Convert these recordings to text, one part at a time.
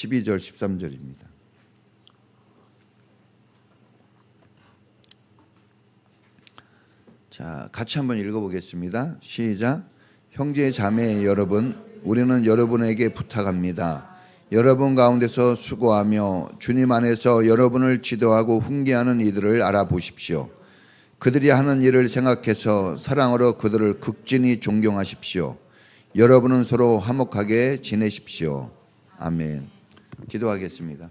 12절 13절입니다. 자, 같이 한번 읽어보겠습니다. 시작. 형제 자매 여러분, 우리는 여러분에게 부탁합니다. 여러분 가운데서 수고하며 주님 안에서 여러분을 지도하고 훈계하는 이들을 알아보십시오. 그들이 하는 일을 생각해서 사랑으로 그들을 극진히 존경하십시오. 여러분은 서로 화목하게 지내십시오. 아멘. 기도하겠습니다.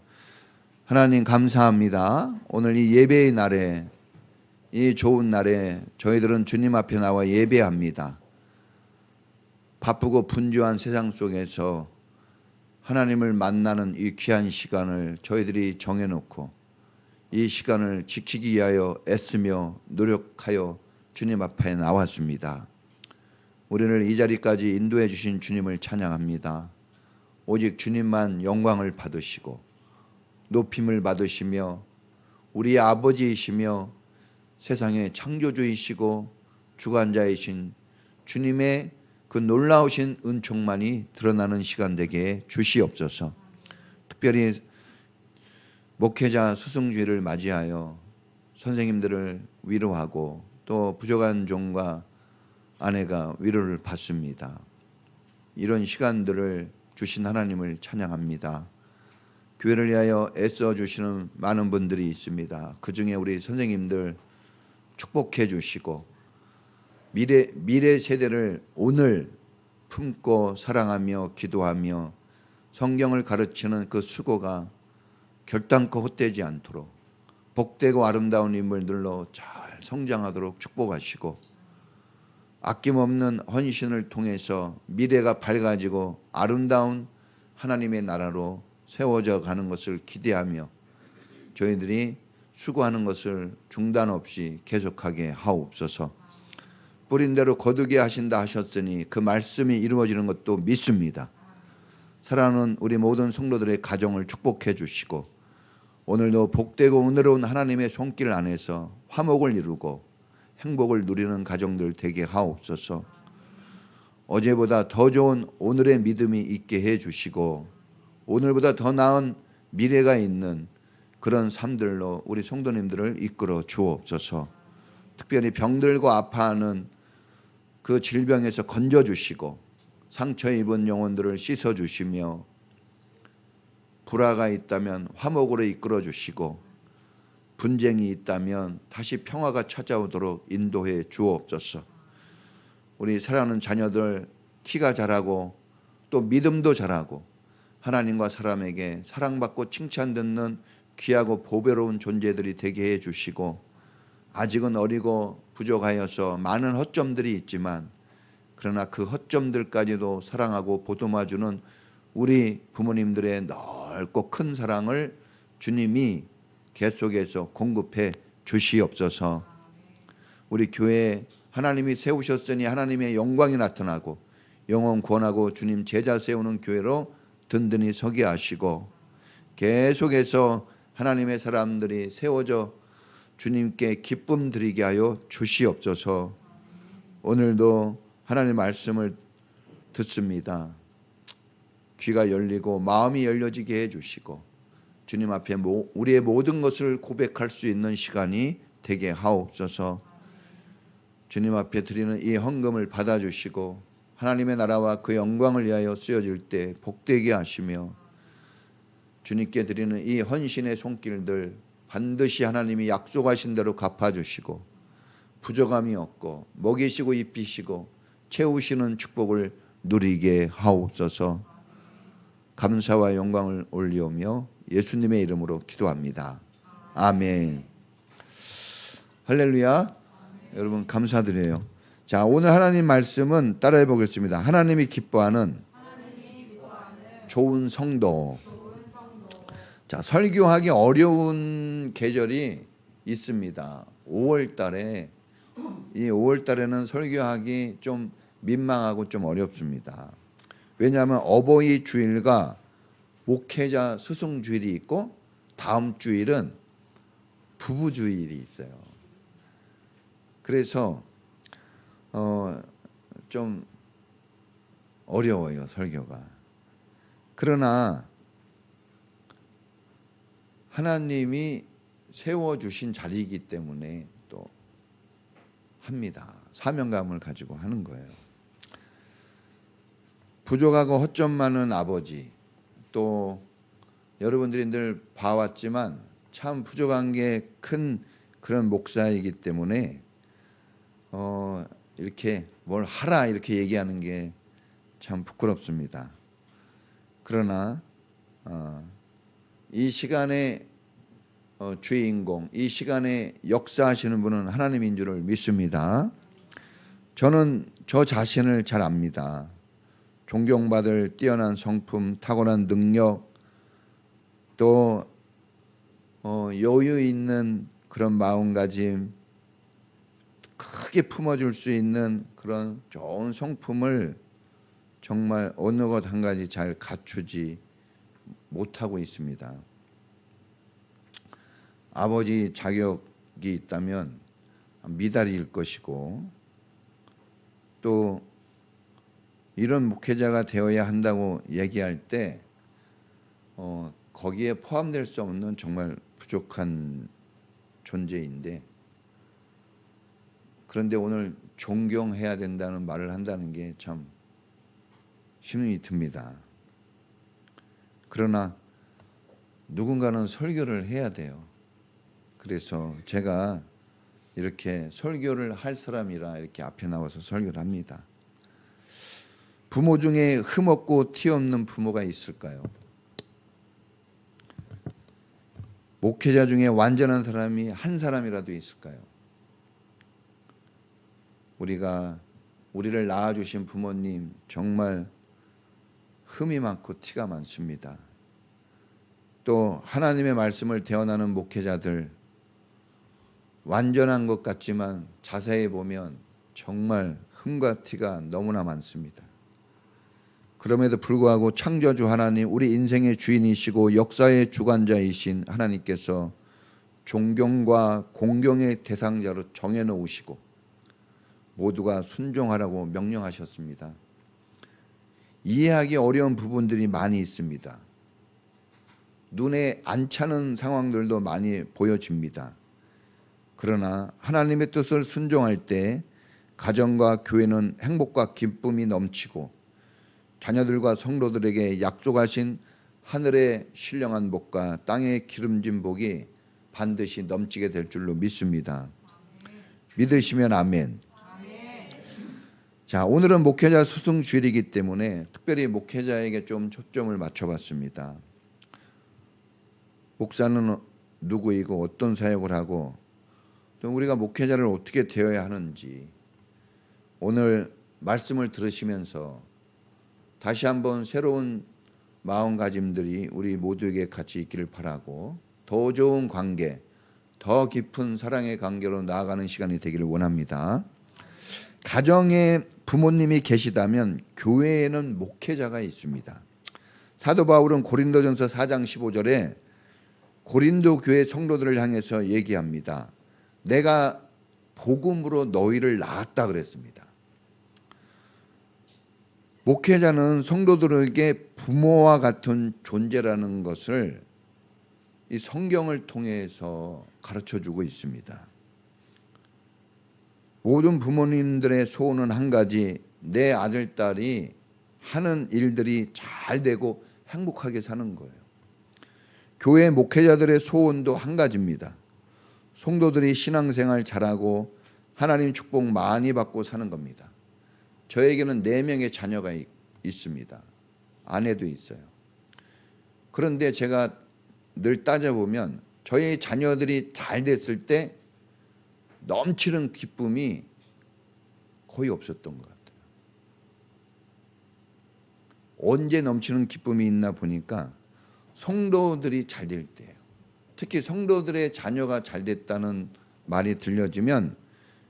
하나님 감사합니다. 오늘 이 예배의 날에, 이 좋은 날에 저희들은 주님 앞에 나와 예배합니다. 바쁘고 분주한 세상 속에서 하나님을 만나는 이 귀한 시간을 저희들이 정해놓고 이 시간을 지키기 위하여 애쓰며 노력하여 주님 앞에 나왔습니다. 우리를 이 자리까지 인도해 주신 주님을 찬양합니다. 오직 주님만 영광을 받으시고 높임을 받으시며 우리의 아버지이시며 세상의 창조주이시고 주관자이신 주님의 그 놀라우신 은총만이 드러나는 시간 되게 주시옵소서. 특별히 목회자 스승주의를 맞이하여 선생님들을 위로하고 또 부족한 종과 아내가 위로를 받습니다. 이런 시간들을 주신 하나님을 찬양합니다. 교회를 위하여 애써 주시는 많은 분들이 있습니다. 그 중에 우리 선생님들 축복해 주시고 미래 세대를 오늘 품고 사랑하며 기도하며 성경을 가르치는 그 수고가 결단코 헛되지 않도록 복되고 아름다운 인물들로 잘 성장하도록 축복하시고 아낌없는 헌신을 통해서 미래가 밝아지고 아름다운 하나님의 나라로 세워져 가는 것을 기대하며 저희들이 수고하는 것을 중단 없이 계속하게 하옵소서. 뿌린 대로 거두게 하신다 하셨으니 그 말씀이 이루어지는 것도 믿습니다. 사랑하는 우리 모든 성도들의 가정을 축복해 주시고 오늘도 복되고 은혜로운 하나님의 손길 안에서 화목을 이루고 행복을 누리는 가정들 되게 하옵소서. 어제보다 더 좋은 오늘의 믿음이 있게 해 주시고 오늘보다 더 나은 미래가 있는 그런 삶들로 우리 성도님들을 이끌어 주옵소서. 특별히 병들고 아파하는 그 질병에서 건져 주시고 상처 입은 영혼들을 씻어 주시며 불화가 있다면 화목으로 이끌어 주시고 분쟁이 있다면 다시 평화가 찾아오도록 인도해 주옵소서. 우리 사랑하는 자녀들 키가 자라고 또 믿음도 자라고 하나님과 사람에게 사랑받고 칭찬 듣는 귀하고 보배로운 존재들이 되게 해 주시고 아직은 어리고 부족하여서 많은 허점들이 있지만 그러나 그 허점들까지도 사랑하고 보듬어주는 우리 부모님들의 넓고 큰 사랑을 주님이 계속해서 공급해 주시옵소서. 우리 교회에 하나님이 세우셨으니 하나님의 영광이 나타나고 영혼 구원하고 주님 제자 세우는 교회로 든든히 서게 하시고 계속해서 하나님의 사람들이 세워져 주님께 기쁨 드리게 하여 주시옵소서. 오늘도 하나님의 말씀을 듣습니다. 귀가 열리고 마음이 열려지게 해주시고 주님 앞에 우리의 모든 것을 고백할 수 있는 시간이 되게 하옵소서. 주님 앞에 드리는 이 헌금을 받아주시고 하나님의 나라와 그 영광을 위하여 쓰여질 때 복되게 하시며 주님께 드리는 이 헌신의 손길들 반드시 하나님이 약속하신 대로 갚아주시고 부족함이 없고 먹이시고 입히시고 채우시는 축복을 누리게 하옵소서. 감사와 영광을 올리오며 예수님의 이름으로 기도합니다. 아멘. 할렐루야. 여러분 감사드려요. 자, 오늘 하나님 말씀은 따라해 보겠습니다. 하나님이 기뻐하는 좋은 성도. 자, 설교하기 어려운 계절이 있습니다. 5월 달에 이 5월 달에는 설교하기 좀 민망하고 좀 어렵습니다. 왜냐하면 어버이 주일과 목회자 스승 주일이 있고 다음 주일은 부부 주일이 있어요. 그래서 좀 어려워요, 설교가. 그러나 하나님이 세워주신 자리이기 때문에 또 합니다. 사명감을 가지고 하는 거예요. 부족하고 허점 많은 아버지, 또 여러분들이 늘 봐왔지만 참 부족한 게 큰 그런 목사이기 때문에 이렇게 뭘 하라 이렇게 얘기하는 게 참 부끄럽습니다. 그러나 이 시간에 주인공, 이 시간에 역사하시는 분은 하나님인 줄을 믿습니다. 저는 저 자신을 잘 압니다. 존경받을 뛰어난 성품, 탁월한 능력, 또 여유 있는 그런 마음가짐, 크게 품어줄 수 있는 그런 좋은 성품을 정말 어느 것 한 가지 잘 갖추지 못하고 있습니다. 아버지 자격이 있다면 미달일 것이고, 또 이런 목회자가 되어야 한다고 얘기할 때 거기에 포함될 수 없는 정말 부족한 존재인데, 그런데 오늘 존경해야 된다는 말을 한다는 게 참 힘이 듭니다. 그러나 누군가는 설교를 해야 돼요. 그래서 제가 이렇게 설교를 할 사람이라 이렇게 앞에 나와서 설교를 합니다. 부모 중에 흠없고 티 없는 부모가 있을까요? 목회자 중에 완전한 사람이 한 사람이라도 있을까요? 우리를 낳아주신 부모님 정말 흠이 많고 티가 많습니다. 또 하나님의 말씀을 대언하는 목회자들 완전한 것 같지만 자세히 보면 정말 흠과 티가 너무나 많습니다. 그럼에도 불구하고 창조주 하나님, 우리 인생의 주인이시고 역사의 주관자이신 하나님께서 존경과 공경의 대상자로 정해놓으시고 모두가 순종하라고 명령하셨습니다. 이해하기 어려운 부분들이 많이 있습니다. 눈에 안 차는 상황들도 많이 보여집니다. 그러나 하나님의 뜻을 순종할 때 가정과 교회는 행복과 기쁨이 넘치고 자녀들과 성도들에게 약속하신 하늘의 신령한 복과 땅의 기름진 복이 반드시 넘치게 될 줄로 믿습니다. 믿으시면 아멘. 자, 오늘은 목회자 수승 주일이기 때문에 특별히 목회자에게 좀 초점을 맞춰봤습니다. 목사는 누구이고 어떤 사역을 하고 또 우리가 목회자를 어떻게 되어야 하는지 오늘 말씀을 들으시면서 다시 한번 새로운 마음가짐들이 우리 모두에게 같이 있기를 바라고 더 좋은 관계, 더 깊은 사랑의 관계로 나아가는 시간이 되기를 원합니다. 가정에 부모님이 계시다면 교회에는 목회자가 있습니다. 사도 바울은 고린도전서 4장 15절에 고린도 교회 성도들을 향해서 얘기합니다. 내가 복음으로 너희를 낳았다 그랬습니다. 목회자는 성도들에게 부모와 같은 존재라는 것을 이 성경을 통해서 가르쳐주고 있습니다. 모든 부모님들의 소원은 한 가지, 내 아들, 딸이 하는 일들이 잘 되고 행복하게 사는 거예요. 교회 목회자들의 소원도 한 가지입니다. 성도들이 신앙생활 잘하고 하나님 축복 많이 받고 사는 겁니다. 저에게는 4명의 자녀가 있습니다. 아내도 있어요. 그런데 제가 늘 따져보면 저희 자녀들이 잘 됐을 때 넘치는 기쁨이 거의 없었던 것 같아요. 언제 넘치는 기쁨이 있나 보니까 성도들이 잘 될 때예요. 특히 성도들의 자녀가 잘 됐다는 말이 들려지면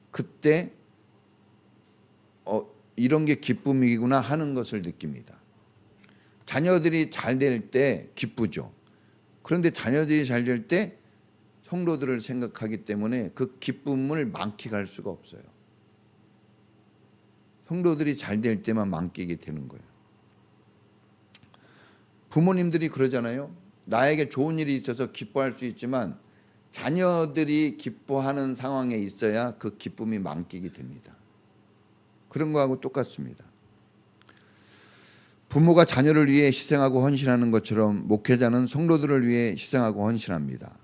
그때 이런 게 기쁨이구나 하는 것을 느낍니다. 자녀들이 잘 될 때 기쁘죠. 그런데 자녀들이 잘 될 때 성도들을 생각하기 때문에 그 기쁨을 만끽할 수가 없어요. 성도들이 잘 될 때만 만끽이 되는 거예요. 부모님들이 그러잖아요. 나에게 좋은 일이 있어서 기뻐할 수 있지만 자녀들이 기뻐하는 상황에 있어야 그 기쁨이 만끽이 됩니다. 그런 거하고 똑같습니다. 부모가 자녀를 위해 희생하고 헌신하는 것처럼 목회자는 성도들을 위해 희생하고 헌신합니다.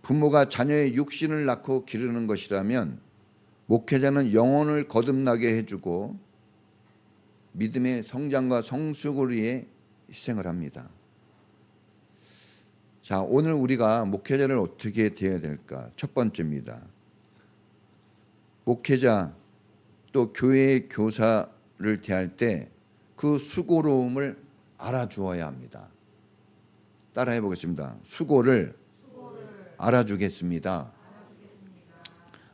부모가 자녀의 육신을 낳고 기르는 것이라면 목회자는 영혼을 거듭나게 해주고 믿음의 성장과 성숙을 위해 희생을 합니다. 자, 오늘 우리가 목회자를 어떻게 대해야 될까? 첫 번째입니다. 목회자 또 교회의 교사를 대할 때 그 수고로움을 알아주어야 합니다. 따라해 보겠습니다. 수고를 알아주겠습니다.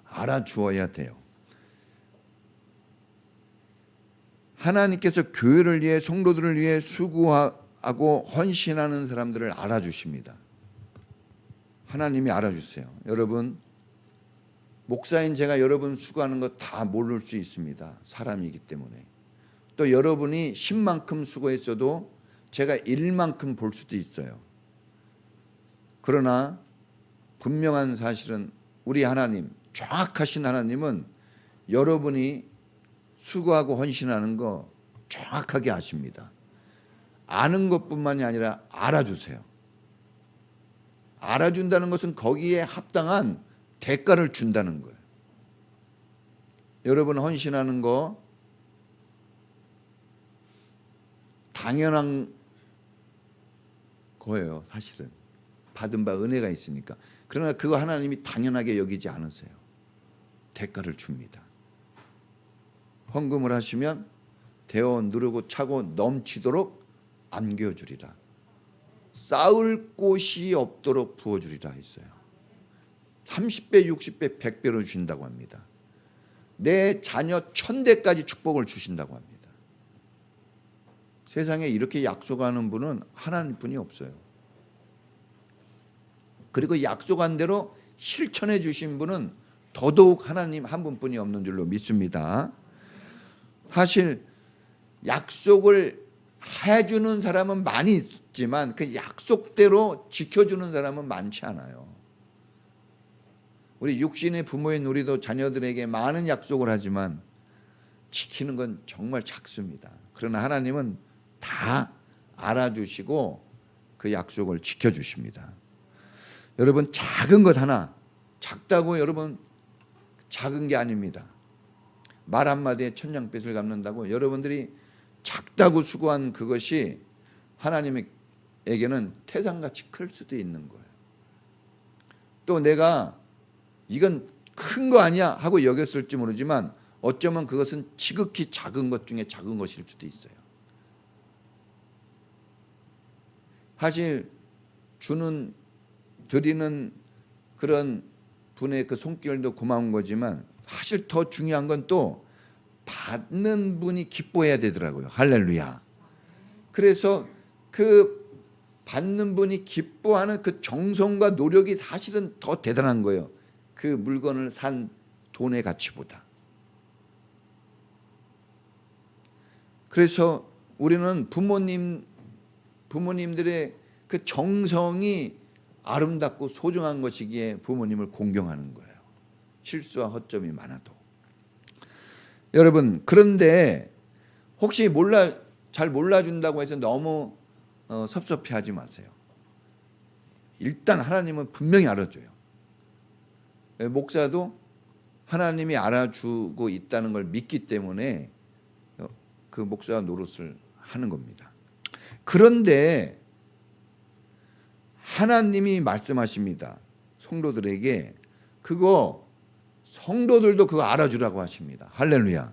알아주어야 돼요. 하나님께서 교회를 위해 성도들을 위해 수고하고 헌신하는 사람들을 알아주십니다. 하나님이 알아주세요. 여러분, 목사인 제가 여러분 수고하는 거 다 모를 수 있습니다. 사람이기 때문에. 또 여러분이 10만큼 수고했어도 제가 1만큼 볼 수도 있어요. 그러나 분명한 사실은 우리 하나님, 정확하신 하나님은 여러분이 수고하고 헌신하는 거 정확하게 아십니다. 아는 것뿐만이 아니라 알아주세요. 알아준다는 것은 거기에 합당한 대가를 준다는 거예요. 여러분 헌신하는 거 당연한 거예요. 사실은 받은 바 은혜가 있으니까. 그러나 그거 하나님이 당연하게 여기지 않으세요. 대가를 줍니다. 헌금을 하시면 데워 누르고 차고 넘치도록 안겨주리라. 쌓을 곳이 없도록 부어주리라 했어요. 30배, 60배, 100배로 주신다고 합니다. 내 자녀 1000대까지 축복을 주신다고 합니다. 세상에 이렇게 약속하는 분은 하나님뿐이 없어요. 그리고 약속한 대로 실천해 주신 분은 더더욱 하나님 한 분뿐이 없는 줄로 믿습니다. 사실 약속을 해주는 사람은 많이 있지만 그 약속대로 지켜주는 사람은 많지 않아요. 우리 육신의 부모인 우리도 자녀들에게 많은 약속을 하지만 지키는 건 정말 작습니다. 그러나 하나님은 다 알아주시고 그 약속을 지켜주십니다. 여러분, 작은 것 하나, 작다고 여러분 작은 게 아닙니다. 말 한마디에 천냥빚을 갚는다고 여러분들이 작다고 수고한 그것이 하나님에게는 태산같이 클 수도 있는 거예요. 또 내가 이건 큰 거 아니야 하고 여겼을지 모르지만 어쩌면 그것은 지극히 작은 것 중에 작은 것일 수도 있어요. 사실 드리는 그런 분의 그 손길도 고마운 거지만 사실 더 중요한 건 또 받는 분이 기뻐해야 되더라고요. 할렐루야. 그래서 그 받는 분이 기뻐하는 그 정성과 노력이 사실은 더 대단한 거예요. 그 물건을 산 돈의 가치보다. 그래서 우리는 부모님들의 그 정성이 아름답고 소중한 것이기에 부모님을 공경하는 거예요. 실수와 허점이 많아도. 여러분, 그런데 혹시 잘 몰라준다고 해서 너무 섭섭해하지 마세요. 일단 하나님은 분명히 알아줘요. 목사도 하나님이 알아주고 있다는 걸 믿기 때문에 그 목사 노릇을 하는 겁니다. 그런데 하나님이 말씀하십니다. 성도들에게 그거 성도들도 그거 알아주라고 하십니다. 할렐루야.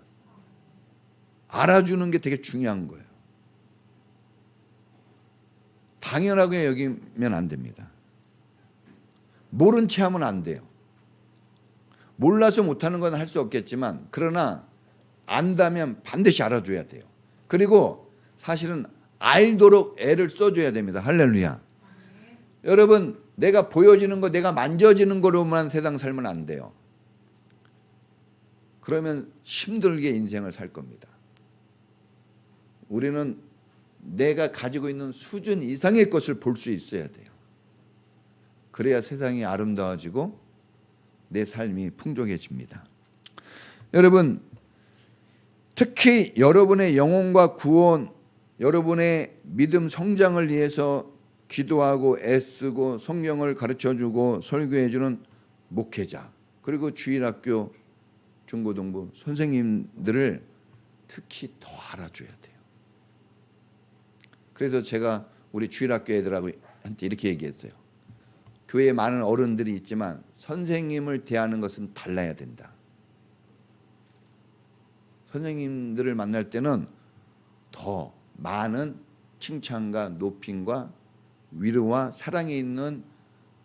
알아주는 게 되게 중요한 거예요. 당연하게 여기면 안 됩니다. 모른 채 하면 안 돼요. 몰라서 못하는 건 할 수 없겠지만 그러나 안다면 반드시 알아줘야 돼요. 그리고 사실은 알도록 애를 써줘야 됩니다. 할렐루야. 여러분, 내가 보여지는 거, 내가 만져지는 거로만 세상 살면 안 돼요. 그러면 힘들게 인생을 살 겁니다. 우리는 내가 가지고 있는 수준 이상의 것을 볼 수 있어야 돼요. 그래야 세상이 아름다워지고 내 삶이 풍족해집니다. 여러분, 특히 여러분의 영혼과 구원, 여러분의 믿음 성장을 위해서 기도하고 애쓰고 성경을 가르쳐주고 설교해주는 목회자, 그리고 주일학교, 중고등부 선생님들을 특히 더 알아줘야 돼요. 그래서 제가 우리 주일학교 애들하고 한테 이렇게 얘기했어요. 교회에 많은 어른들이 있지만 선생님을 대하는 것은 달라야 된다. 선생님들을 만날 때는 더 많은 칭찬과 높임과 위로와 사랑이 있는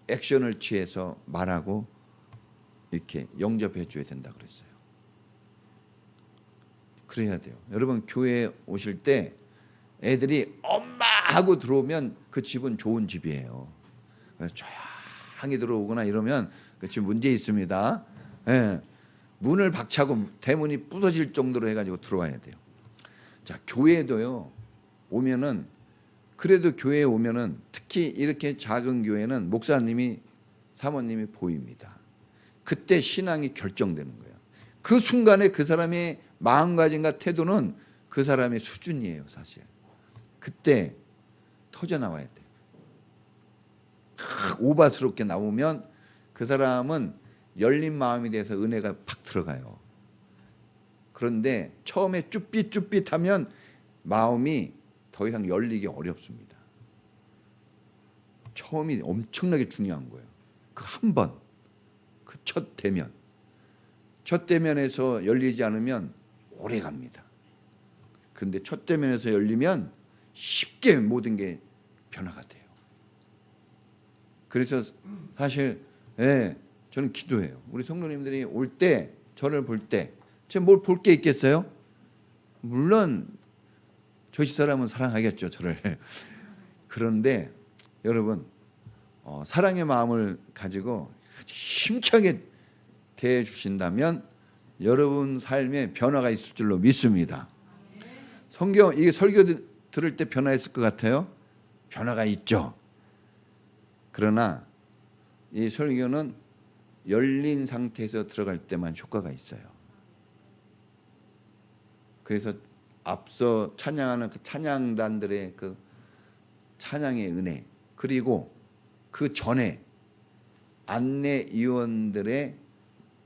액션을 취해서 말하고 이렇게 영접해 줘야 된다 그랬어요. 그래야 돼요. 여러분, 교회에 오실 때 애들이 엄마 하고 들어오면 그 집은 좋은 집이에요. 조용히 들어오거나 이러면 그 집 문제 있습니다. 예. 문을 박차고 대문이 부서질 정도로 해가지고 들어와야 돼요. 자, 교회도요. 오면은, 그래도 교회에 오면은 특히 이렇게 작은 교회는 목사님이, 사모님이 보입니다. 그때 신앙이 결정되는 거예요. 그 순간에 그 사람의 마음가짐과 태도는 그 사람의 수준이에요, 사실. 그때 터져 나와야 돼요. 오바스럽게 나오면 그 사람은 열린 마음이 돼서 은혜가 팍 들어가요. 그런데 처음에 쭈삣쭈삣하면 마음이 더 이상 열리기 어렵습니다. 처음이 엄청나게 중요한 거예요. 그 한 번, 그 첫 대면. 첫 대면에서 열리지 않으면 오래 갑니다. 그런데 첫 대면에서 열리면 쉽게 모든 게 변화가 돼요. 그래서 사실 저는 기도해요. 우리 성도님들이 올 때, 저를 볼 때 제가 뭘 볼 게 있겠어요? 물론 저 집사람은 사랑하겠죠, 저를. 그런데 여러분, 사랑의 마음을 가지고 힘차게 대해 주신다면 여러분 삶에 변화가 있을 줄로 믿습니다. 성경, 이게 설교 들을 때 변화했을 것 같아요? 변화가 있죠. 그러나 이 설교는 열린 상태에서 들어갈 때만 효과가 있어요. 그래서 앞서 찬양하는 그 찬양단들의 그 찬양의 은혜, 그리고 그 전에 안내위원들의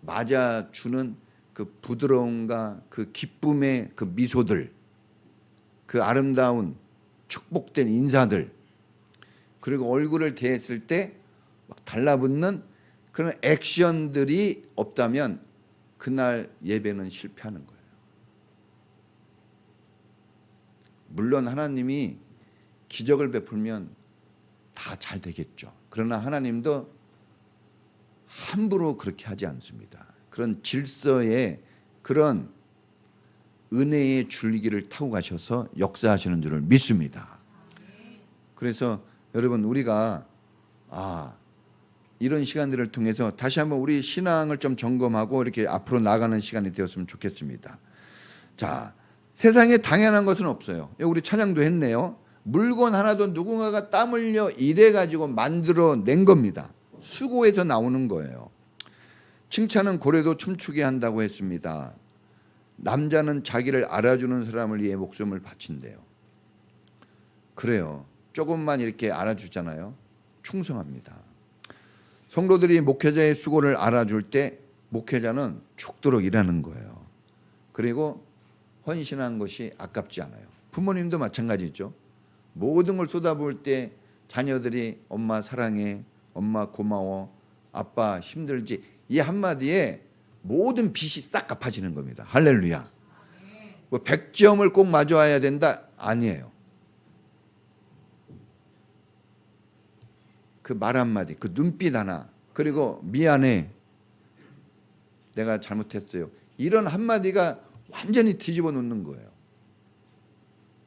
맞아주는 그 부드러움과 그 기쁨의 그 미소들, 그 아름다운 축복된 인사들, 그리고 얼굴을 대했을 때 막 달라붙는 그런 액션들이 없다면 그날 예배는 실패하는 거예요. 물론 하나님이 기적을 베풀면 다 잘 되겠죠. 그러나 하나님도 함부로 그렇게 하지 않습니다. 그런 질서의, 그런 은혜의 줄기를 타고 가셔서 역사하시는 줄을 믿습니다. 그래서 여러분, 우리가 이런 시간들을 통해서 다시 한번 우리 신앙을 좀 점검하고 이렇게 앞으로 나가는 시간이 되었으면 좋겠습니다. 자, 세상에 당연한 것은 없어요. 우리 찬양도 했네요. 물건 하나도 누군가가 땀 흘려 일해 가지고 만들어낸 겁니다. 수고해서 나오는 거예요. 칭찬은 고래도 춤추게 한다고 했습니다. 남자는 자기를 알아주는 사람을 위해 목숨을 바친대요. 그래요. 조금만 이렇게 알아주잖아요. 충성합니다. 성도들이 목회자의 수고를 알아줄 때 목회자는 죽도록 일하는 거예요. 그리고 헌신한 것이 아깝지 않아요. 부모님도 마찬가지죠. 모든 걸 쏟아부을 때 자녀들이 엄마 사랑해, 엄마 고마워, 아빠 힘들지, 이 한마디에 모든 빚이 싹 갚아지는 겁니다. 할렐루야. 뭐 100점을 꼭 맞아야 된다? 아니에요. 그 말 한마디, 그 눈빛 하나, 그리고 미안해, 내가 잘못했어요, 이런 한마디가 완전히 뒤집어 놓는 거예요.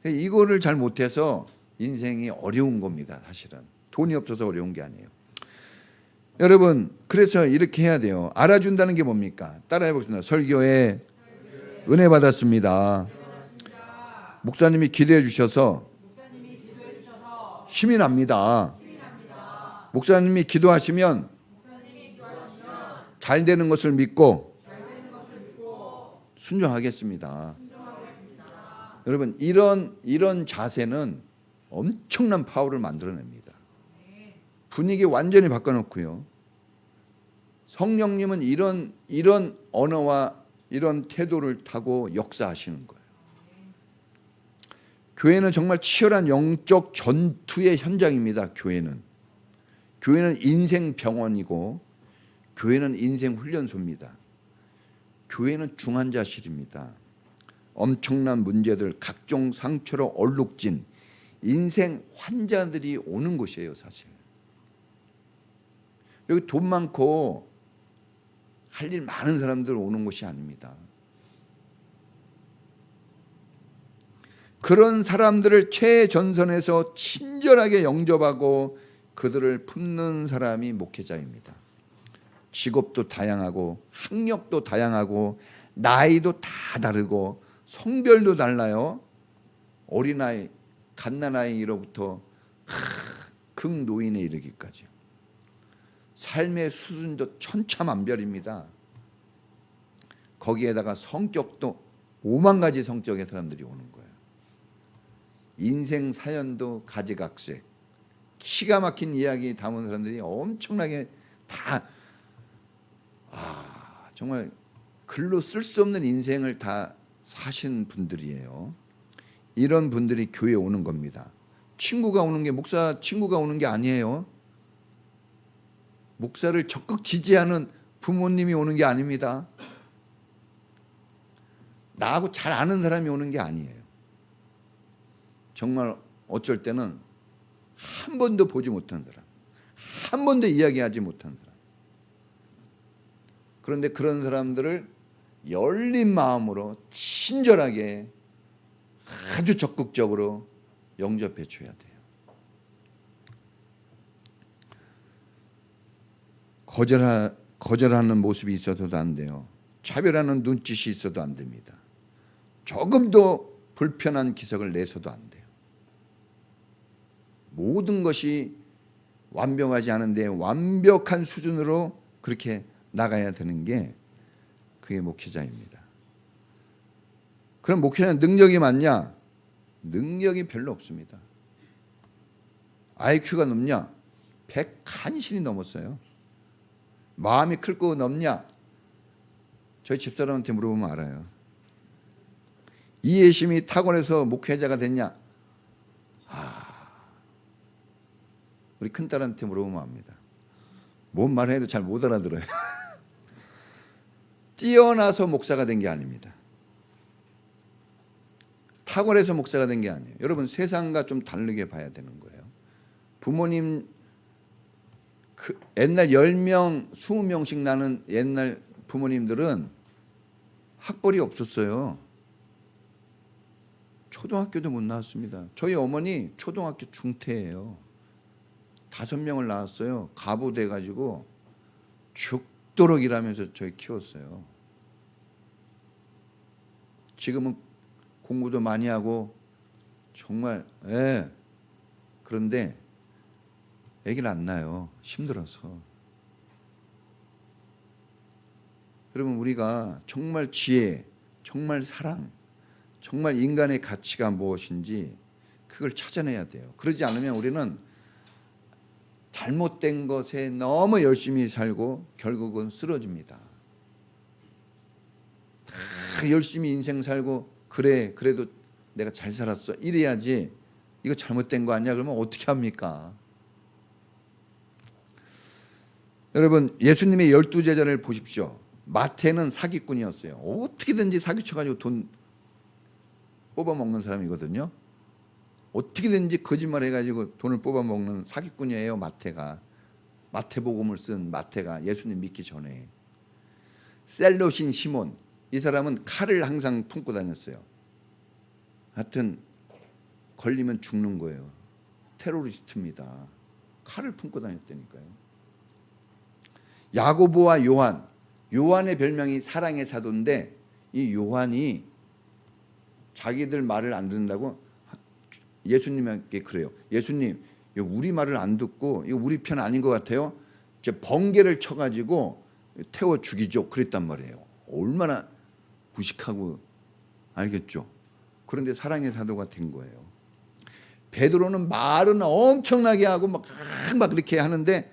이거를 잘 못해서 인생이 어려운 겁니다. 사실은 돈이 없어서 어려운 게 아니에요. 여러분, 그래서 이렇게 해야 돼요. 알아준다는 게 뭡니까? 따라해 보겠습니다. 설교에 은혜 받았습니다. 목사님이 기도해 주셔서 힘이 납니다. 목사님이 기도하시면 잘 되는 것을 믿고 순종하겠습니다. 여러분, 이런 자세는 엄청난 파워를 만들어냅니다. 분위기 완전히 바꿔놓고요. 성령님은 이런 언어와 이런 태도를 타고 역사하시는 거예요. 교회는 정말 치열한 영적 전투의 현장입니다. 교회는 인생 병원이고 교회는 인생 훈련소입니다. 교회는 중환자실입니다. 엄청난 문제들, 각종 상처로 얼룩진 인생 환자들이 오는 곳이에요. 사실 여기 돈 많고 할 일 많은 사람들 오는 곳이 아닙니다. 그런 사람들을 최전선에서 친절하게 영접하고 그들을 품는 사람이 목회자입니다. 직업도 다양하고 학력도 다양하고 나이도 다 다르고 성별도 달라요. 어린아이, 갓난아이로부터 극노인에 이르기까지 삶의 수준도 천차만별입니다. 거기에다가 성격도 5만 가지 성격의 사람들이 오는 거예요. 인생 사연도 가지각색, 기가 막힌 이야기 담은 사람들이 엄청나게 다 정말 글로 쓸 수 없는 인생을 다 사신 분들이에요. 이런 분들이 교회에 오는 겁니다. 친구가 오는 게 목사 친구가 오는 게 아니에요. 목사를 적극 지지하는 부모님이 오는 게 아닙니다. 나하고 잘 아는 사람이 오는 게 아니에요. 정말 어쩔 때는 한 번도 보지 못한 사람, 한 번도 이야기하지 못한 사람. 그런데 그런 사람들을 열린 마음으로 친절하게 아주 적극적으로 영접해 줘야 돼요. 거절하는 모습이 있어서도 안 돼요. 차별하는 눈짓이 있어도 안 됩니다. 조금도 불편한 기색을 내서도 안 돼요. 모든 것이 완벽하지 않은데 완벽한 수준으로 그렇게 나가야 되는 게 그게 목회자입니다. 그럼 목회자는 능력이 많냐? 능력이 별로 없습니다. IQ가 높냐? 100간신히 넘었어요. 마음이 크고 넓냐? 저희 집사람한테 물어보면 알아요. 이해심이 탁월해서 목회자가 됐냐? 우리 큰딸한테 물어보면 압니다. 뭔 말을 해도 잘 못 알아들어요. 뛰어나서 목사가 된 게 아닙니다. 탁월해서 목사가 된 게 아니에요. 여러분, 세상과 좀 다르게 봐야 되는 거예요. 부모님 옛날 10명, 20명씩 나는 옛날 부모님들은 학벌이 없었어요. 초등학교도 못 나왔습니다. 저희 어머니 초등학교 중퇴예요. 5명을 낳았어요. 가부 돼가지고 죽도록 일하면서 저희 키웠어요. 지금은 공부도 많이 하고 정말 그런데 아기를 안 낳아요. 힘들어서. 여러분, 우리가 정말 지혜, 정말 사랑, 정말 인간의 가치가 무엇인지 그걸 찾아내야 돼요. 그러지 않으면 우리는 잘못된 것에 너무 열심히 살고 결국은 쓰러집니다. 다 열심히 인생 살고 그래도 내가 잘 살았어 이래야지. 이거 잘못된 거 아니야? 그러면 어떻게 합니까? 여러분, 예수님의 12제자를 보십시오. 마태는 사기꾼이었어요. 어떻게든지 사기쳐가지고 돈 뽑아먹는 사람이거든요. 어떻게든지 거짓말 해가지고 돈을 뽑아먹는 사기꾼이에요. 마태가. 마태복음을 쓴 마태가 예수님 믿기 전에. 셀롯인 시몬, 이 사람은 칼을 항상 품고 다녔어요. 하여튼 걸리면 죽는 거예요. 테러리스트입니다. 칼을 품고 다녔다니까요. 야고보와 요한의 별명이 사랑의 사도인데 이 요한이 자기들 말을 안 듣는다고 예수님에게 그래요. 예수님, 이거 우리 말을 안 듣고 이거 우리 편 아닌 것 같아요. 이제 번개를 쳐가지고 태워 죽이죠. 그랬단 말이에요. 얼마나 무식하고, 알겠죠? 그런데 사랑의 사도가 된 거예요. 베드로는 말은 엄청나게 하고 막 그렇게 하는데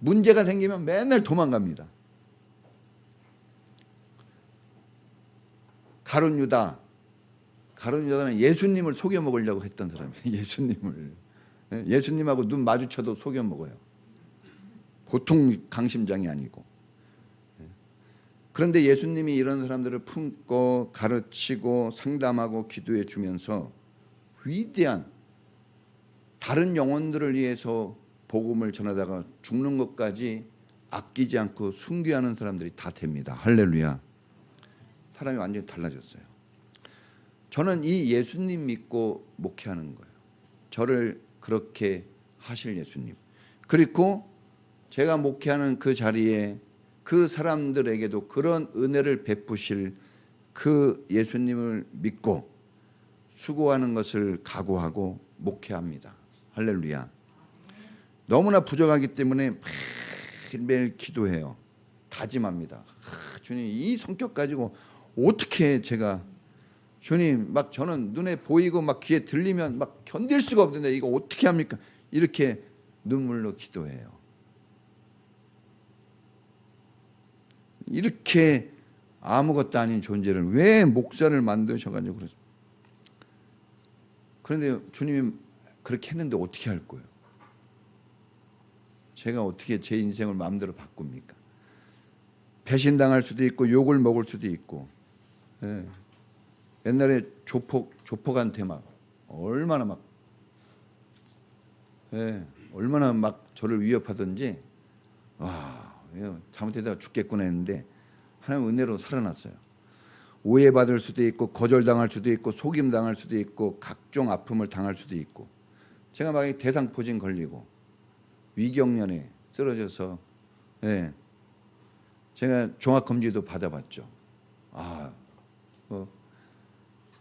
문제가 생기면 맨날 도망갑니다. 가룟 유다는 예수님을 속여 먹으려고 했던 사람이에요. 예수님하고 눈 마주쳐도 속여 먹어요. 보통 강심장이 아니고. 그런데 예수님이 이런 사람들을 품고 가르치고 상담하고 기도해 주면서 위대한, 다른 영혼들을 위해서 복음을 전하다가 죽는 것까지 아끼지 않고 순교하는 사람들이 다 됩니다. 할렐루야. 사람이 완전히 달라졌어요. 저는 이 예수님 믿고 목회하는 거예요. 저를 그렇게 하실 예수님. 그리고 제가 목회하는 그 자리에 그 사람들에게도 그런 은혜를 베푸실 그 예수님을 믿고 수고하는 것을 각오하고 목회합니다. 할렐루야. 너무나 부족하기 때문에 매일매일 기도해요. 다짐합니다. 주님, 이 성격 가지고 어떻게 제가, 주님, 막 저는 눈에 보이고 막 귀에 들리면 막 견딜 수가 없는데 이거 어떻게 합니까? 이렇게 눈물로 기도해요. 이렇게 아무것도 아닌 존재를 왜 목사를 만드셔가지고 그랬어요. 그런데 주님이 그렇게 했는데 어떻게 할 거예요? 제가 어떻게 제 인생을 마음대로 바꿉니까? 배신당할 수도 있고 욕을 먹을 수도 있고. 예. 옛날에 조폭한테 막 얼마나 막 얼마나 막 저를 위협하던지, 와, 잘못했다가 죽겠구나 했는데 하나님 은혜로 살아났어요. 오해받을 수도 있고 거절당할 수도 있고 속임당할 수도 있고 각종 아픔을 당할 수도 있고, 제가 막 대상포진 걸리고 위경련에 쓰러져서 제가 종합검진도 받아봤죠.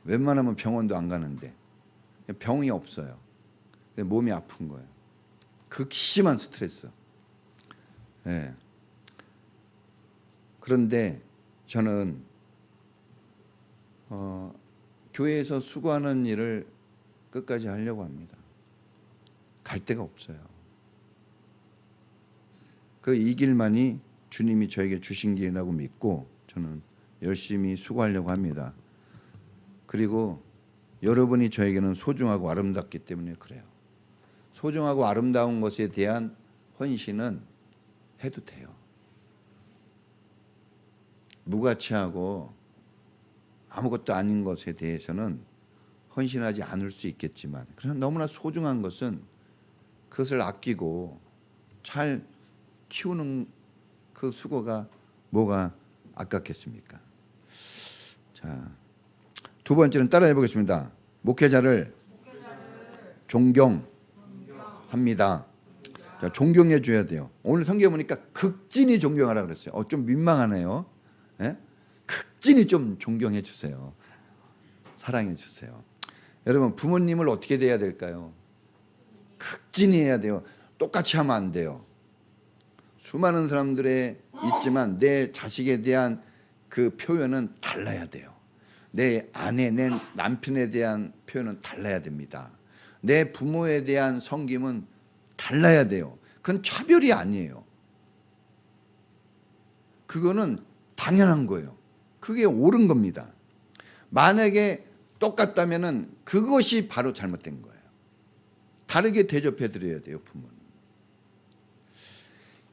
웬만하면 병원도 안 가는데 병이 없어요. 몸이 아픈 거예요. 극심한 스트레스. 그런데 저는 교회에서 수고하는 일을 끝까지 하려고 합니다. 갈 데가 없어요. 이 길만이 주님이 저에게 주신 길이라고 믿고 저는 열심히 수고하려고 합니다. 그리고 여러분이 저에게는 소중하고 아름답기 때문에 그래요. 소중하고 아름다운 것에 대한 헌신은 해도 돼요. 무가치하고 아무것도 아닌 것에 대해서는 헌신하지 않을 수 있겠지만, 그러나 너무나 소중한 것은 그것을 아끼고 잘 키우는 그 수고가 뭐가 아깝겠습니까? 자, 두 번째는 따라해 보겠습니다. 목회자를 존경합니다. 자, 존경해 줘야 돼요. 오늘 성경 보니까 극진히 존경하라 그랬어요. 좀 민망하네요. 극진히 좀 존경해 주세요. 사랑해 주세요. 여러분, 부모님을 어떻게 대해야 될까요? 극진히 해야 돼요. 똑같이 하면 안 돼요. 수많은 사람들에 있지만 내 자식에 대한 그 표현은 달라야 돼요. 내 아내, 내 남편에 대한 표현은 달라야 됩니다. 내 부모에 대한 섬김은 달라야 돼요. 그건 차별이 아니에요. 그거는 당연한 거예요. 그게 옳은 겁니다. 만약에 똑같다면은 그것이 바로 잘못된 거예요. 다르게 대접해 드려야 돼요, 부모는.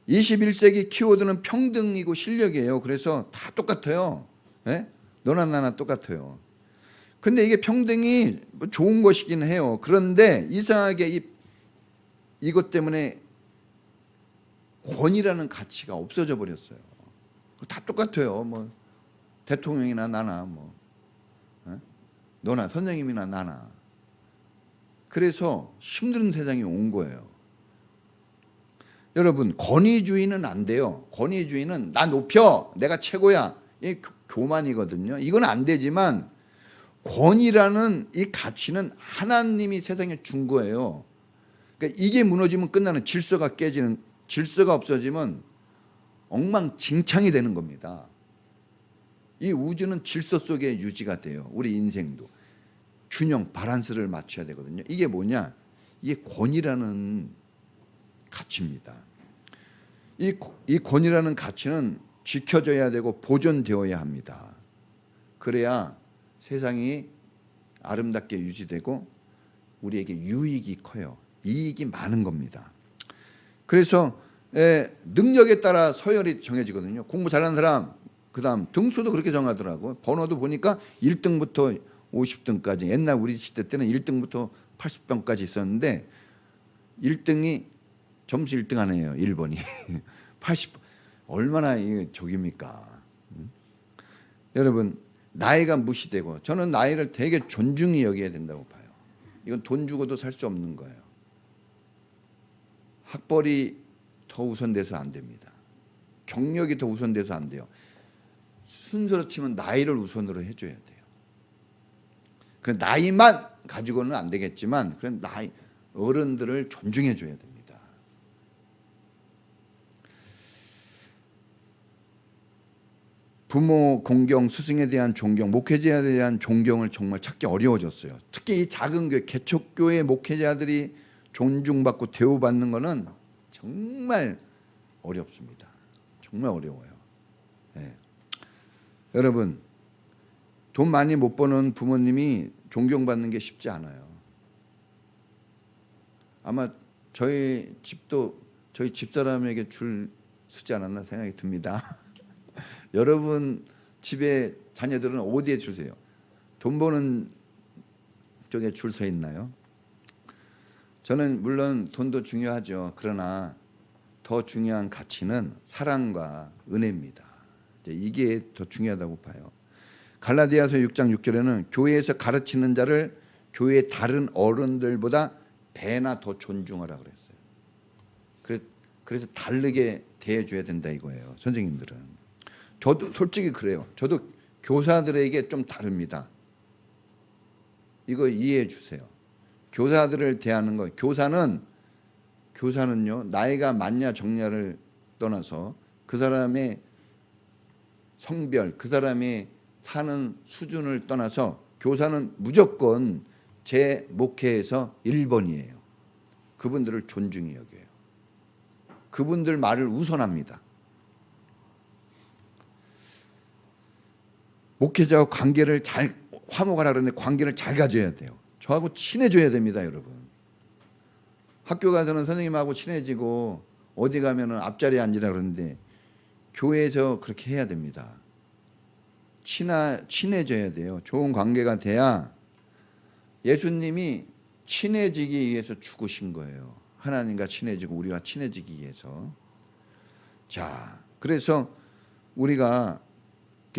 21세기 키워드는 평등이고 실력이에요. 그래서 다 똑같아요. 너나 나나 똑같아요. 근데 이게 평등이 좋은 것이긴 해요. 그런데 이상하게 이것 때문에 권위라는 가치가 없어져 버렸어요. 다 똑같아요. 뭐 대통령이나 나나 너나 선생님이나 나나. 그래서 힘든 세상이 온 거예요. 여러분, 권위주의는 안 돼요. 권위주의는 나 높여, 내가 최고야. 이게 교만이거든요. 이건 안 되지만 권위라는 이 가치는 하나님이 세상에 준 거예요. 그러니까 이게 무너지면 끝나는, 질서가 깨지는, 질서가 없어지면 엉망진창이 되는 겁니다. 이 우주는 질서 속에 유지가 돼요. 우리 인생도 균형, 바란스를 맞춰야 되거든요. 이게 뭐냐? 이게 권위라는 가치입니다. 이 권위라는 가치는 지켜져야 되고 보존되어야 합니다. 그래야 세상이 아름답게 유지되고 우리에게 유익이 커요. 이익이 많은 겁니다. 그래서 능력에 따라 서열이 정해지거든요. 공부 잘하는 사람, 그다음 등수도 그렇게 정하더라고요. 번호도 보니까 1등부터 50등까지, 옛날 우리 시대 때는 1등부터 80등까지 있었는데 1등이 점수 1등 하네요. 1번이 80, 얼마나 저깁니까? 여러분, 나이가 무시되고, 저는 나이를 되게 존중히 여겨야 된다고 봐요. 이건 돈 주고도 살 수 없는 거예요. 학벌이 더 우선돼서 안 됩니다. 경력이 더 우선돼서 안 돼요. 순서로 치면 나이를 우선으로 해줘야 돼요. 그 나이만 가지고는 안 되겠지만, 그런 나이, 어른들을 존중해 줘야 됩니다. 부모 공경, 스승에 대한 존경, 목회자에 대한 존경을 정말 찾기 어려워졌어요. 특히 이 작은 교회, 개척교회 목회자들이 존중받고 대우받는 것은 정말 어렵습니다. 정말 어려워요. 네. 여러분, 돈 많이 못 버는 부모님이 존경받는 게 쉽지 않아요. 아마 저희 집도 저희 집사람에게 줄 서지 않았나 생각이 듭니다. 여러분 집에 자녀들은 어디에 줄 서요? 돈 버는 쪽에 줄 서 있나요? 저는 물론 돈도 중요하죠. 그러나 더 중요한 가치는 사랑과 은혜입니다. 이게 더 중요하다고 봐요. 갈라디아서 6장 6절에는 교회에서 가르치는 자를 교회의 다른 어른들보다 배나 더 존중하라 그랬어요. 그래서 다르게 대해줘야 된다 이거예요. 선생님들은. 저도 솔직히 그래요. 저도 교사들에게 좀 다릅니다. 이거 이해해 주세요. 교사들을 대하는 거, 교사는요, 나이가 많냐 적냐를 떠나서 그 사람의 성별, 그 사람의 사는 수준을 떠나서 교사는 무조건 제 목회에서 1번이에요. 그분들을 존중히 여겨요. 그분들 말을 우선합니다. 목회자와 관계를 잘 화목하라 그러는데 관계를 잘 가져야 돼요. 저하고 친해져야 됩니다, 여러분. 학교 가서는 선생님하고 친해지고 어디 가면은 앞자리에 앉으라 그러는데 교회에서 그렇게 해야 됩니다. 친해져야 돼요. 좋은 관계가 돼야. 예수님이 친해지기 위해서 죽으신 거예요. 하나님과 친해지고 우리와 친해지기 위해서. 자, 그래서 우리가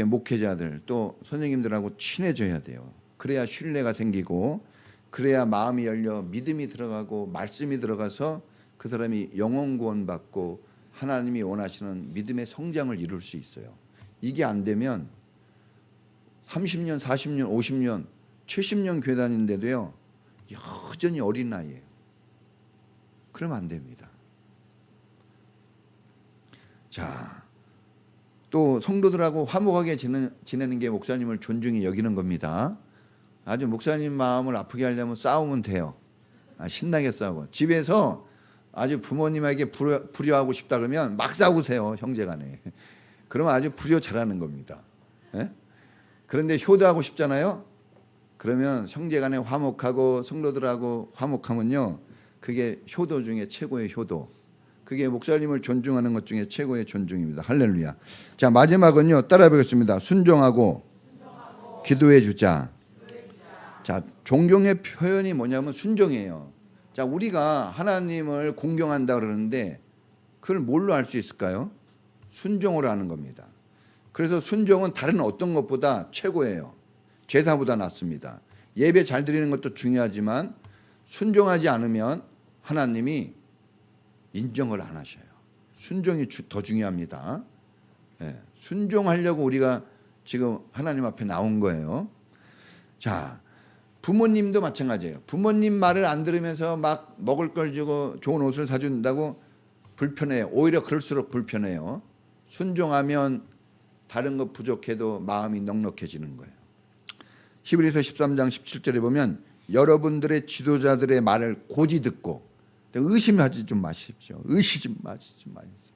목회자들 또 선생님들하고 친해져야 돼요. 그래야 신뢰가 생기고, 그래야 마음이 열려 믿음이 들어가고 말씀이 들어가서 그 사람이 영혼 구원 받고 하나님이 원하시는 믿음의 성장을 이룰 수 있어요. 이게 안 되면 30년, 40년, 50년, 70년 교회 다니는데도요, 여전히 어린 나이에요. 그러면 안 됩니다. 자, 또 성도들하고 화목하게 지내는 게 목사님을 존중히 여기는 겁니다. 아주 목사님 마음을 아프게 하려면 싸우면 돼요. 신나게 싸우고. 집에서 아주 부모님에게 불효하고 싶다 그러면 막 싸우세요, 형제간에. 그러면 아주 불효 잘하는 겁니다. 예? 그런데 효도하고 싶잖아요. 그러면 형제간에 화목하고 성도들하고 화목하면요, 그게 효도 중에 최고의 효도. 그게 목사님을 존중하는 것 중에 최고의 존중입니다. 할렐루야. 자, 마지막은요, 따라 보겠습니다. 순종하고 기도해 주자. 자, 존경의 표현이 뭐냐면 순종이에요. 자, 우리가 하나님을 공경한다 그러는데 그걸 뭘로 할 수 있을까요? 순종으로 하는 겁니다. 그래서 순종은 다른 어떤 것보다 최고예요. 제사보다 낫습니다. 예배 잘 드리는 것도 중요하지만 순종하지 않으면 하나님이 인정을 안 하셔요. 순종이 더 중요합니다. 네, 순종하려고 우리가 지금 하나님 앞에 나온 거예요. 자, 부모님도 마찬가지예요. 부모님 말을 안 들으면서 막 먹을 걸 주고 좋은 옷을 사준다고 불편해요. 오히려 그럴수록 불편해요. 순종하면 다른 것 부족해도 마음이 넉넉해지는 거예요. 히브리서 13장 17절에 보면 여러분들의 지도자들의 말을 고지 듣고 의심하지 좀 마십시오. 의심 좀 마십시오.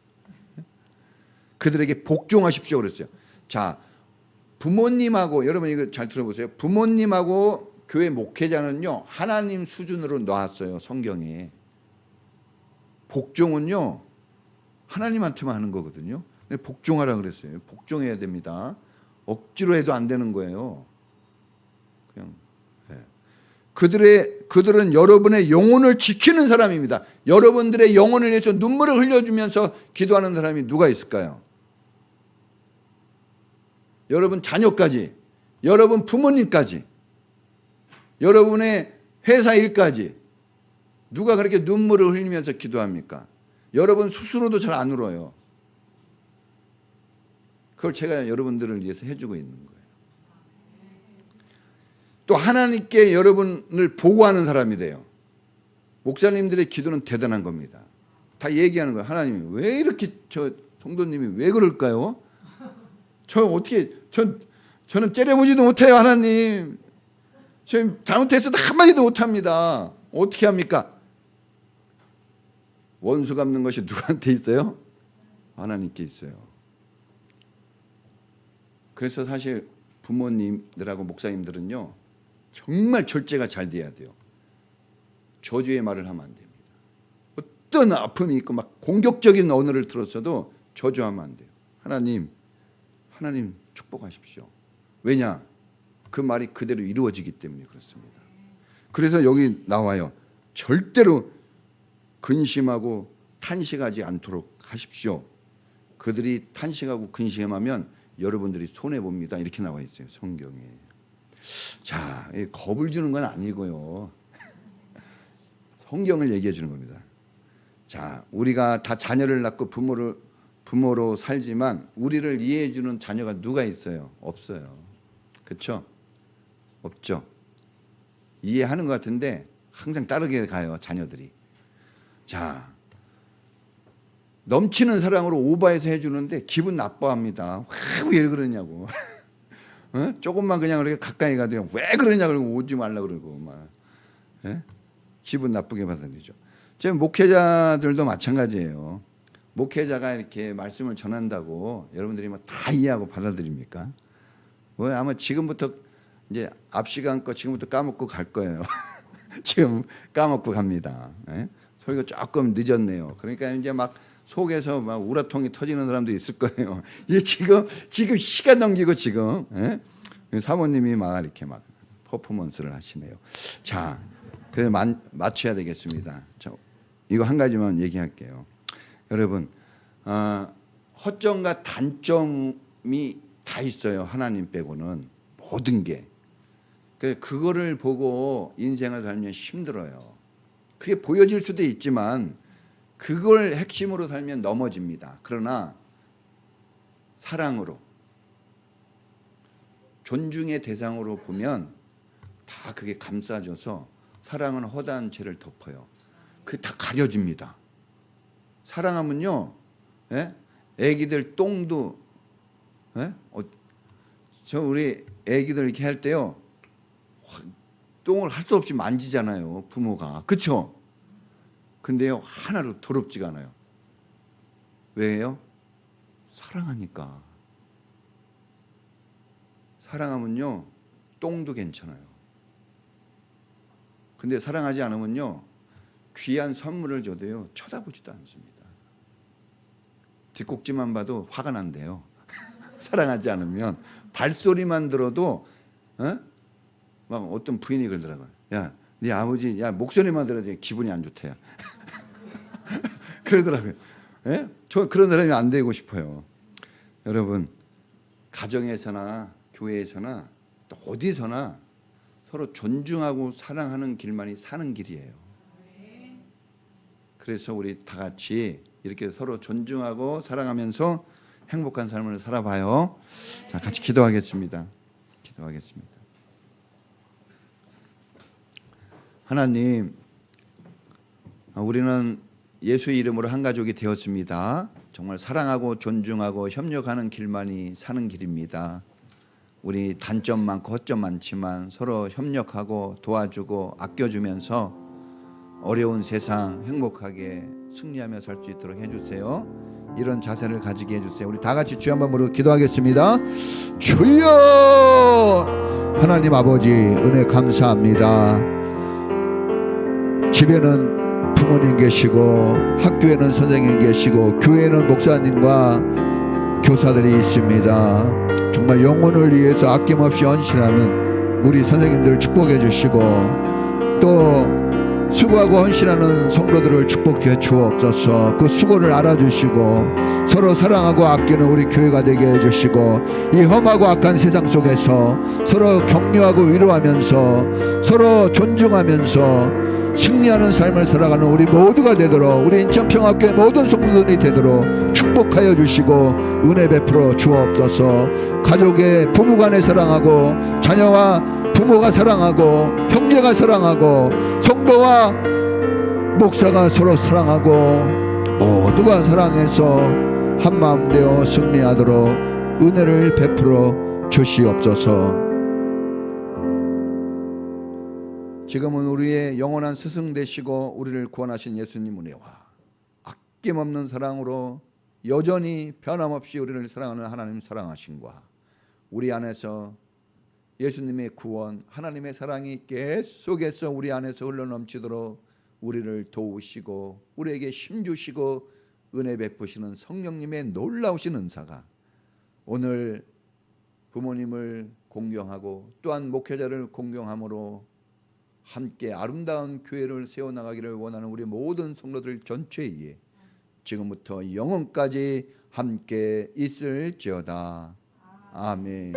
그들에게 복종하십시오 그랬어요. 자, 부모님하고 여러분 이거 잘 들어보세요. 부모님하고 교회 목회자는요 하나님 수준으로 놨어요 성경에. 복종은요 하나님한테만 하는 거거든요. 복종하라 그랬어요. 복종해야 됩니다. 억지로 해도 안 되는 거예요. 그냥 그들은 여러분의 영혼을 지키는 사람입니다. 여러분들의 영혼을 위해서 눈물을 흘려주면서 기도하는 사람이 누가 있을까요? 여러분 자녀까지, 여러분 부모님까지, 여러분의 회사 일까지 누가 그렇게 눈물을 흘리면서 기도합니까? 여러분 스스로도 잘 안 울어요. 그걸 제가 여러분들을 위해서 해주고 있는 거예요. 또 하나님께 여러분을 보고하는 사람이 돼요. 목사님들의 기도는 대단한 겁니다. 다 얘기하는 거예요. 하나님이 왜 이렇게 성도님이 왜 그럴까요? 저는 째려보지도 못해요. 하나님 저 잘못했어도 한마디도 못합니다. 어떻게 합니까? 원수 갚는 것이 누구한테 있어요? 하나님께 있어요. 그래서 사실 부모님들하고 목사님들은요 정말 절제가 잘 돼야 돼요. 저주의 말을 하면 안 됩니다. 어떤 아픔이 있고 막 공격적인 언어를 들었어도 저주하면 안 돼요. 하나님 축복하십시오. 왜냐? 그 말이 그대로 이루어지기 때문에 그렇습니다. 그래서 여기 나와요. 절대로 근심하고 탄식하지 않도록 하십시오. 그들이 탄식하고 근심하면 여러분들이 손해봅니다. 이렇게 나와 있어요. 성경에. 자, 겁을 주는 건 아니고요. 성경을 얘기해 주는 겁니다. 자, 우리가 다 자녀를 낳고 부모로 살지만 우리를 이해해 주는 자녀가 누가 있어요? 없어요. 그렇죠? 없죠. 이해하는 것 같은데 항상 따르게 가요. 자녀들이. 자, 넘치는 사랑으로 오버해서 해주는데 기분 나빠합니다. 왜 그러냐고. 조금만 그냥 그렇게 가까이 가도 왜 그러냐 그러고 오지 말라 그러고 막 기분 나쁘게 받아들이죠. 제 목회자들도 마찬가지예요. 목회자가 이렇게 말씀을 전한다고 여러분들이 뭐 다 이해하고 받아들입니까? 뭐 아마 지금부터 이제 앞 시간 거 지금부터 까먹고 갈 거예요. 지금 까먹고 갑니다. 소리가 조금 늦었네요. 그러니까 이제 막 속에서 막 우라통이 터지는 사람도 있을 거예요. 이게 지금 시간 넘기고 지금 사모님이 막 이렇게 막 퍼포먼스를 하시네요. 자, 그래서 맞춰야 되겠습니다. 이거 한 가지만 얘기할게요. 여러분, 허점과 단점이 다 있어요. 하나님 빼고는 모든 게. 그거를 보고 인생을 살면 힘들어요. 그게 보여질 수도 있지만 그걸 핵심으로 살면 넘어집니다. 그러나 사랑으로 존중의 대상으로 보면 다 그게 감싸져서 사랑은 허다한 죄를 덮어요. 그게 다 가려집니다. 사랑하면요, 애기들 똥도, 저 우리 애기들 이렇게 할 때요, 똥을 할 수 없이 만지잖아요, 부모가. 그렇죠? 근데요, 하나로 더럽지가 않아요. 왜요? 사랑하니까. 사랑하면요, 똥도 괜찮아요. 근데 사랑하지 않으면요, 귀한 선물을 줘도요, 쳐다보지도 않습니다. 뒷꼭지만 봐도 화가 난대요. 사랑하지 않으면 발소리만 들어도 막 어떤 부인이 그러더라고요. 야, 네 아버지, 야 목소리만 들어도 기분이 안 좋대요. 그러더라고요. 저 그런 사람이 안 되고 싶어요. 여러분, 가정에서나 교회에서나 또 어디서나 서로 존중하고 사랑하는 길만이 사는 길이에요. 그래서 우리 다 같이 이렇게 서로 존중하고 사랑하면서 행복한 삶을 살아봐요. 자, 같이 기도하겠습니다. 기도하겠습니다. 하나님, 우리는 예수의 이름으로 한 가족이 되었습니다. 정말 사랑하고 존중하고 협력하는 길만이 사는 길입니다. 우리 단점 많고 허점 많지만 서로 협력하고 도와주고 아껴주면서 어려운 세상 행복하게 승리하며 살 수 있도록 해주세요. 이런 자세를 가지게 해주세요. 우리 다 같이 주여 한번 부르고 기도하겠습니다. 주여! 하나님 아버지 은혜 감사합니다. 집에는 부모님 계시고 학교에는 선생님 계시고 교회에는 목사님과 교사들이 있습니다. 정말 영혼을 위해서 아낌없이 헌신하는 우리 선생님들 축복해 주시고 또 수고하고 헌신하는 성도들을 축복해 주옵소서. 그 수고를 알아주시고 서로 사랑하고 아끼는 우리 교회가 되게 해주시고 이 험하고 악한 세상 속에서 서로 격려하고 위로하면서 서로 존중하면서 승리하는 삶을 살아가는 우리 모두가 되도록 우리 인천평화교회 모든 성도들이 되도록 축복하여 주시고 은혜 베풀어 주옵소서. 가족의 부부간에 사랑하고 자녀와 부모가 사랑하고 형제가 사랑하고 성도와 목사가 서로 사랑하고 모두가 사랑해서 한마음 되어 승리하도록 은혜를 베풀어 주시옵소서. 지금은 우리의 영원한 스승 되시고 우리를 구원하신 예수님 은혜와 아낌없는 사랑으로 여전히 변함없이 우리를 사랑하는 하나님 사랑하심과 우리 안에서 예수님의 구원 하나님의 사랑이 계속해서 우리 안에서 흘러넘치도록 우리를 도우시고 우리에게 힘주시고 은혜 베푸시는 성령님의 놀라우신 은사가 오늘 부모님을 공경하고 또한 목회자를 공경함으로 함께 아름다운 교회를 세워나가기를 원하는 우리 모든 성도들 전체에 지금부터 영원까지 함께 있을지어다. 아멘.